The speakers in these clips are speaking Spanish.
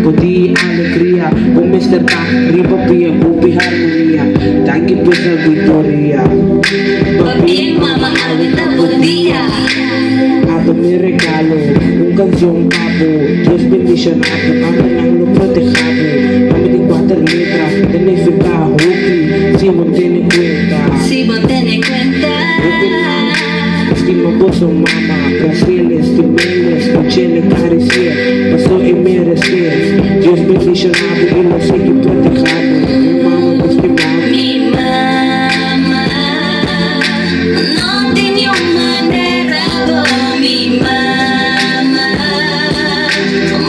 Putih alegría, con Mr. Riba Pia, Pupi Harmonia, Tangi Pisa Victoria. Papi, mama, ahorita buen día. Ato mi regalo, un canción papo, Dios bendicionado, amo nang lo protejado. Mami di 4 letras, significa hooky, si mo tiene cuenta. Si vos tenés cuenta. Estima vos o mama, brasiles, timeles, nochele, carecer, pasó y merecer. Dios bendicionado y lo sigue protejando. Mi mamá te estimaba. Mi mamá no tiene un manerado. Mi mamá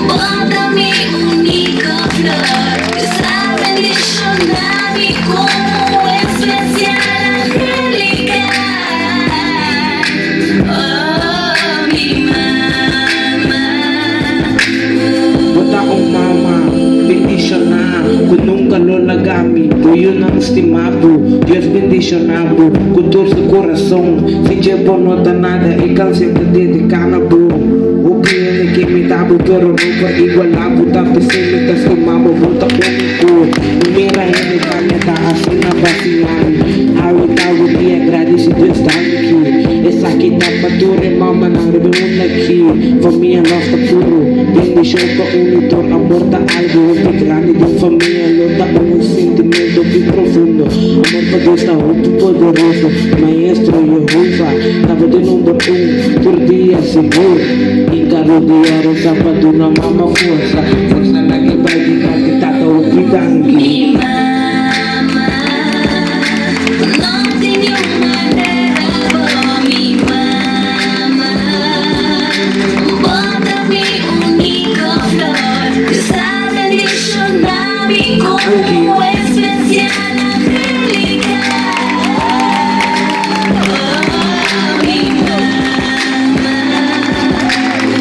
bota mi único flor. Esa bendición a mi como especial angélica. Oh, mi mamá. Bota akong mama, bendicionado, kung nunca lo lagami, tuyo ng estimado, Dios bendicionado, con todo su corazón, si llevo nota nada, ikaw siempre dedicado. Opinión que me dabo, pero nunca igualabo, tapos se me estimado, bota único, mira en el planeta, así na vacilan, awit-awit y agradecido estar aquí, esa kita pature, mama nang rebeun aquí, familia nossa puro, bendición pa unitor, amor ta algo, que grande de familia, lo da un sentimento bien profundo, amor pa Dios ta un poderoso, maestro Jehová, tava de número 1, por día seguro, en cada día rosa pa tu na mama força, força lagi bagi ka kita tawag bidangi. Mi mamá no tiene un manerado. Mi mamá bota mi único flor. Esa bendición a mi como